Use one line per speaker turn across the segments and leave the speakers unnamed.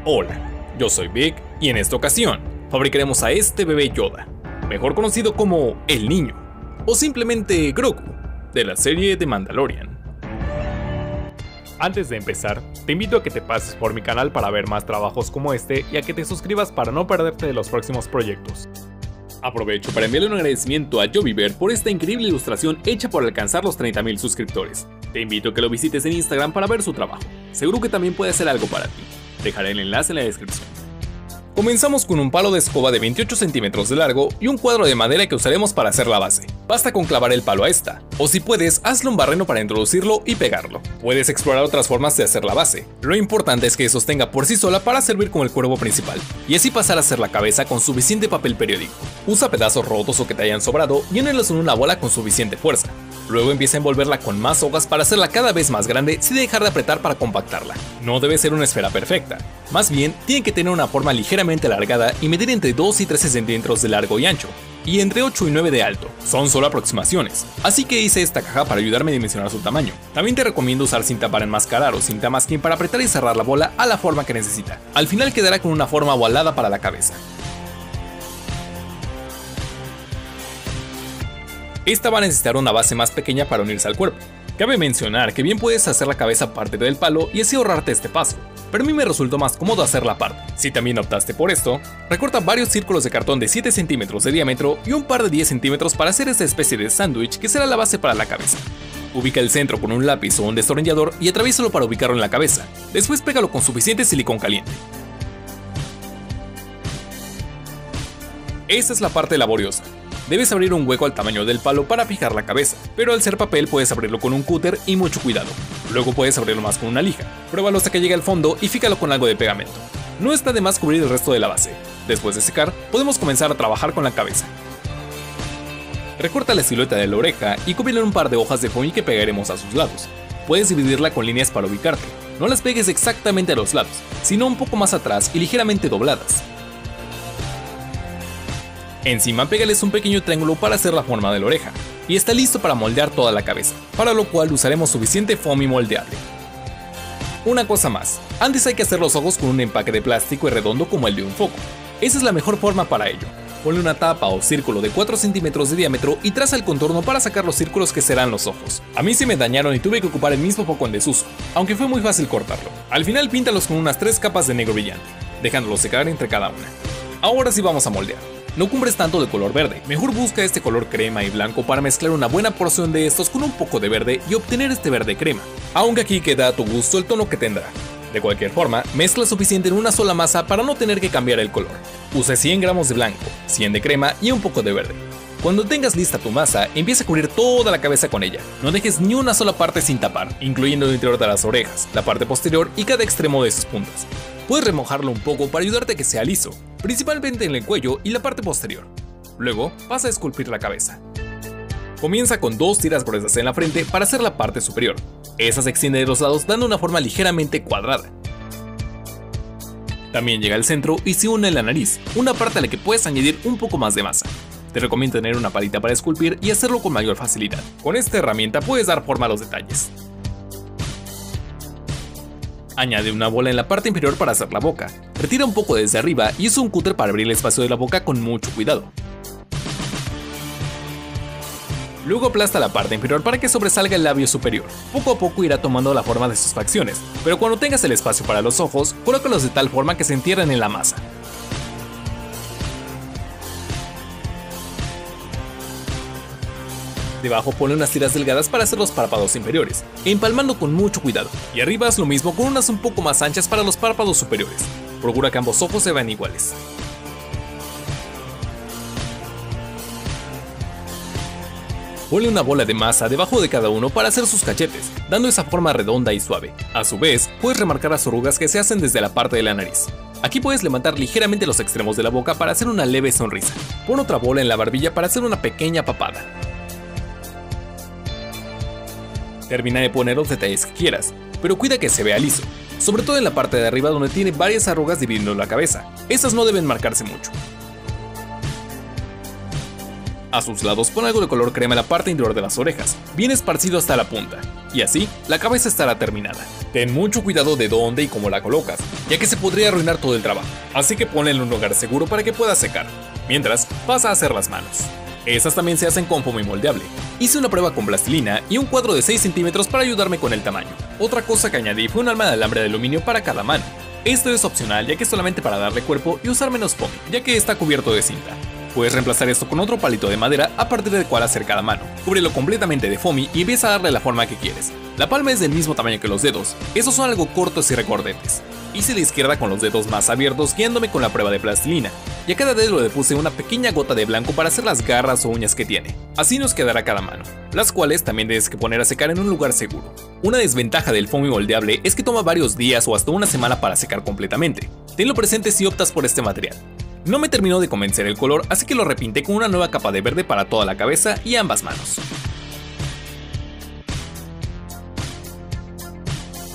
Hola, yo soy Vic y en esta ocasión fabricaremos a este bebé Yoda, mejor conocido como el Niño, o simplemente Grogu, de la serie de Mandalorian. Antes de empezar, te invito a que te pases por mi canal para ver más trabajos como este y a que te suscribas para no perderte de los próximos proyectos. Aprovecho para enviarle un agradecimiento a Joviver por esta increíble ilustración hecha por alcanzar los 30.000 suscriptores. Te invito a que lo visites en Instagram para ver su trabajo, seguro que también puede ser algo para ti. Dejaré el enlace en la descripción. Comenzamos con un palo de escoba de 28 centímetros de largo y un cuadro de madera que usaremos para hacer la base. Basta con clavar el palo a esta, o si puedes, hazle un barreno para introducirlo y pegarlo. Puedes explorar otras formas de hacer la base. Lo importante es que sostenga por sí sola para servir como el cuerpo principal, y así pasar a hacer la cabeza con suficiente papel periódico. Usa pedazos rotos o que te hayan sobrado y únelos en una bola con suficiente fuerza. Luego empieza a envolverla con más hojas para hacerla cada vez más grande sin dejar de apretar para compactarla. No debe ser una esfera perfecta, más bien tiene que tener una forma ligeramente alargada y medir entre 2 y 13 centímetros de largo y ancho, y entre 8 y 9 de alto. Son solo aproximaciones, así que hice esta caja para ayudarme a dimensionar su tamaño. También te recomiendo usar cinta para enmascarar o cinta masking para apretar y cerrar la bola a la forma que necesita. Al final quedará con una forma ovalada para la cabeza. Esta va a necesitar una base más pequeña para unirse al cuerpo. Cabe mencionar que bien puedes hacer la cabeza parte del palo y así ahorrarte este paso, pero a mí me resultó más cómodo hacerla aparte. Si también optaste por esto, recorta varios círculos de cartón de 7 centímetros de diámetro y un par de 10 centímetros para hacer esta especie de sándwich que será la base para la cabeza. Ubica el centro con un lápiz o un destornillador y atraviésalo para ubicarlo en la cabeza. Después pégalo con suficiente silicón caliente. Esta es la parte laboriosa. Debes abrir un hueco al tamaño del palo para fijar la cabeza, pero al ser papel puedes abrirlo con un cúter y mucho cuidado. Luego puedes abrirlo más con una lija. Pruébalo hasta que llegue al fondo y fíjalo con algo de pegamento. No está de más cubrir el resto de la base. Después de secar, podemos comenzar a trabajar con la cabeza. Recorta la silueta de la oreja y cúbrele un par de hojas de foamy que pegaremos a sus lados. Puedes dividirla con líneas para ubicarte. No las pegues exactamente a los lados, sino un poco más atrás y ligeramente dobladas. Encima pégales un pequeño triángulo para hacer la forma de la oreja, y está listo para moldear toda la cabeza, para lo cual usaremos suficiente foamy moldeable. Una cosa más, antes hay que hacer los ojos con un empaque de plástico y redondo como el de un foco. Esa es la mejor forma para ello. Ponle una tapa o círculo de 4 centímetros de diámetro y traza el contorno para sacar los círculos que serán los ojos. A mí se me dañaron y tuve que ocupar el mismo foco en desuso, aunque fue muy fácil cortarlo. Al final píntalos con unas 3 capas de negro brillante, dejándolos secar entre cada una. Ahora sí vamos a moldear. No cumbres tanto de color verde, mejor busca este color crema y blanco para mezclar una buena porción de estos con un poco de verde y obtener este verde crema, aunque aquí queda a tu gusto el tono que tendrá. De cualquier forma, mezcla suficiente en una sola masa para no tener que cambiar el color. Usa 100 gramos de blanco, 100 de crema y un poco de verde. Cuando tengas lista tu masa, empieza a cubrir toda la cabeza con ella. No dejes ni una sola parte sin tapar, incluyendo el interior de las orejas, la parte posterior y cada extremo de sus puntas. Puedes remojarlo un poco para ayudarte a que sea liso, principalmente en el cuello y la parte posterior. Luego, pasa a esculpir la cabeza. Comienza con 2 tiras gruesas en la frente para hacer la parte superior. Esa se extiende de los lados dando una forma ligeramente cuadrada. También llega al centro y se une en la nariz, una parte a la que puedes añadir un poco más de masa. Te recomiendo tener una palita para esculpir y hacerlo con mayor facilidad. Con esta herramienta puedes dar forma a los detalles. Añade una bola en la parte inferior para hacer la boca. Retira un poco desde arriba y usa un cúter para abrir el espacio de la boca con mucho cuidado. Luego aplasta la parte inferior para que sobresalga el labio superior. Poco a poco irá tomando la forma de sus facciones, pero cuando tengas el espacio para los ojos, colócalos de tal forma que se entierren en la masa. Debajo pone unas tiras delgadas para hacer los párpados inferiores, empalmando con mucho cuidado, y arriba haz lo mismo con unas un poco más anchas para los párpados superiores. Procura que ambos ojos se vean iguales. Ponle una bola de masa debajo de cada uno para hacer sus cachetes, dando esa forma redonda y suave. A su vez, puedes remarcar las arrugas que se hacen desde la parte de la nariz. Aquí puedes levantar ligeramente los extremos de la boca para hacer una leve sonrisa. Pon otra bola en la barbilla para hacer una pequeña papada. Termina de poner los detalles que quieras, pero cuida que se vea liso, sobre todo en la parte de arriba donde tiene varias arrugas dividiendo la cabeza. Estas no deben marcarse mucho. A sus lados pon algo de color crema en la parte interior de las orejas, bien esparcido hasta la punta. y así la cabeza estará terminada. Ten mucho cuidado de dónde y cómo la colocas, ya que se podría arruinar todo el trabajo, así que ponla en un lugar seguro para que pueda secar. Mientras, pasa a hacer las manos. Estas también se hacen con foamy moldeable. Hice una prueba con plastilina y un cuadro de 6 centímetros para ayudarme con el tamaño. Otra cosa que añadí fue un alma de alambre de aluminio para cada mano. Esto es opcional ya que es solamente para darle cuerpo y usar menos foamy, ya que está cubierto de cinta. Puedes reemplazar esto con otro palito de madera a partir del cual hacer cada mano. Cúbrelo completamente de foamy y empieza a darle la forma que quieres. La palma es del mismo tamaño que los dedos, esos son algo cortos y recordetes. Hice la izquierda con los dedos más abiertos guiándome con la prueba de plastilina, y a cada dedo le puse una pequeña gota de blanco para hacer las garras o uñas que tiene. Así nos quedará cada mano, las cuales también debes que poner a secar en un lugar seguro. Una desventaja del foamy moldeable es que toma varios días o hasta una semana para secar completamente. Tenlo presente si optas por este material. No me terminó de convencer el color, así que lo repinté con una nueva capa de verde para toda la cabeza y ambas manos.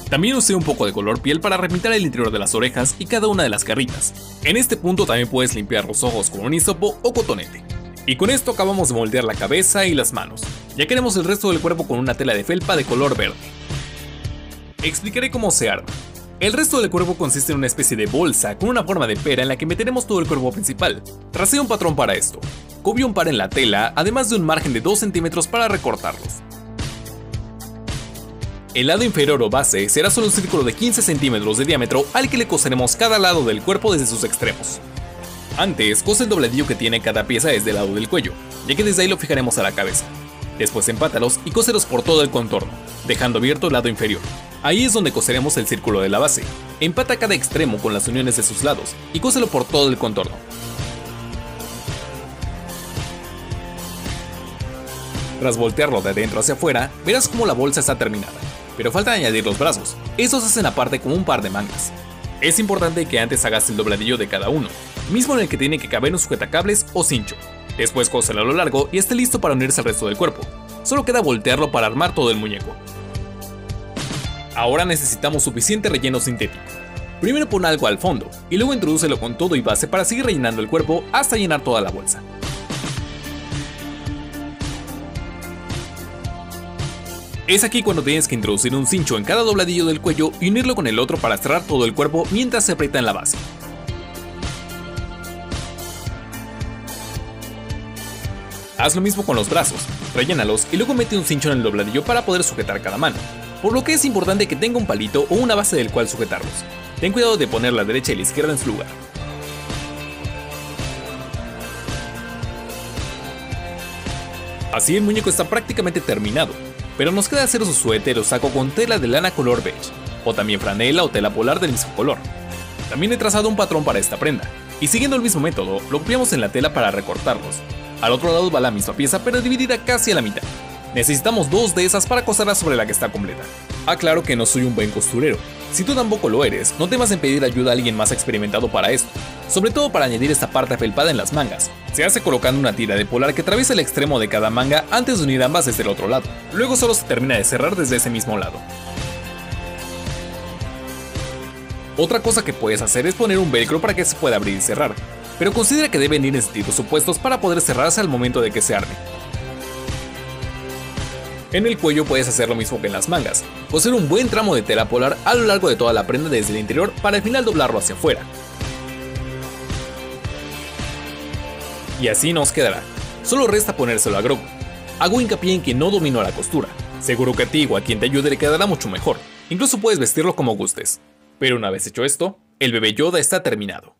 También usé un poco de color piel para repintar el interior de las orejas y cada una de las garritas. En este punto también puedes limpiar los ojos con un hisopo o cotonete. Y con esto acabamos de moldear la cabeza y las manos. Ya queremos el resto del cuerpo con una tela de felpa de color verde. Explicaré cómo se arma. El resto del cuerpo consiste en una especie de bolsa con una forma de pera en la que meteremos todo el cuerpo principal. Tracé un patrón para esto. Cubrí un par en la tela, además de un margen de 2 centímetros para recortarlos. El lado inferior o base será solo un círculo de 15 centímetros de diámetro al que le coseremos cada lado del cuerpo desde sus extremos. Antes, cose el dobladillo que tiene cada pieza desde el lado del cuello, ya que desde ahí lo fijaremos a la cabeza. Después empátalos y cóselos por todo el contorno, dejando abierto el lado inferior. Ahí es donde coseremos el círculo de la base. Empata cada extremo con las uniones de sus lados y cóselo por todo el contorno. Tras voltearlo de adentro hacia afuera, verás cómo la bolsa está terminada. Pero falta añadir los brazos, estos hacen aparte como un par de mangas. Es importante que antes hagas el dobladillo de cada uno, mismo en el que tiene que caber un sujetacables o cincho. Después cóselo a lo largo y esté listo para unirse al resto del cuerpo. Solo queda voltearlo para armar todo el muñeco. Ahora necesitamos suficiente relleno sintético. Primero pon algo al fondo y luego introdúcelo con todo y base para seguir rellenando el cuerpo hasta llenar toda la bolsa. Es aquí cuando tienes que introducir un cincho en cada dobladillo del cuello y unirlo con el otro para cerrar todo el cuerpo mientras se aprieta en la base. Haz lo mismo con los brazos, rellénalos y luego mete un cincho en el dobladillo para poder sujetar cada mano, por lo que es importante que tenga un palito o una base del cual sujetarlos. Ten cuidado de poner la derecha y la izquierda en su lugar. Así el muñeco está prácticamente terminado. Pero nos queda hacer su suéter o saco con tela de lana color beige, o también franela o tela polar del mismo color. También he trazado un patrón para esta prenda, y siguiendo el mismo método, lo copiamos en la tela para recortarlos. Al otro lado va la misma pieza pero dividida casi a la mitad. Necesitamos 2 de esas para coserla sobre la que está completa. Aclaro que no soy un buen costurero. Si tú tampoco lo eres, no temas en pedir ayuda a alguien más experimentado para esto, sobre todo para añadir esta parte afelpada en las mangas. Se hace colocando una tira de polar que atraviesa el extremo de cada manga antes de unir ambas desde el otro lado. Luego solo se termina de cerrar desde ese mismo lado. Otra cosa que puedes hacer es poner un velcro para que se pueda abrir y cerrar, pero considera que deben ir en sentidos opuestos para poder cerrarse al momento de que se arme. En el cuello puedes hacer lo mismo que en las mangas, coser un buen tramo de tela polar a lo largo de toda la prenda desde el interior para al final doblarlo hacia afuera. Y así nos quedará, solo resta ponérselo a Grogu. Hago hincapié en que no domino la costura, seguro que a ti o a quien te ayude le quedará mucho mejor, incluso puedes vestirlo como gustes. Pero una vez hecho esto, el bebé Yoda está terminado.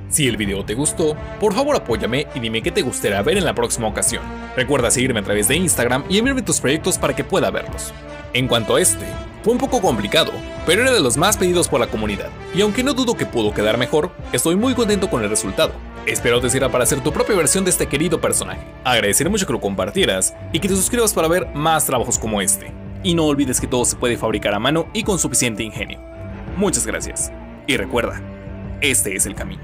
Si el video te gustó, por favor apóyame y dime qué te gustaría ver en la próxima ocasión. Recuerda seguirme a través de Instagram y enviarme tus proyectos para que pueda verlos. En cuanto a este, fue un poco complicado, pero era de los más pedidos por la comunidad, y aunque no dudo que pudo quedar mejor, estoy muy contento con el resultado. Espero te sirva para hacer tu propia versión de este querido personaje. Agradeceré mucho que lo compartieras y que te suscribas para ver más trabajos como este. Y no olvides que todo se puede fabricar a mano y con suficiente ingenio. Muchas gracias. Y recuerda, este es el camino.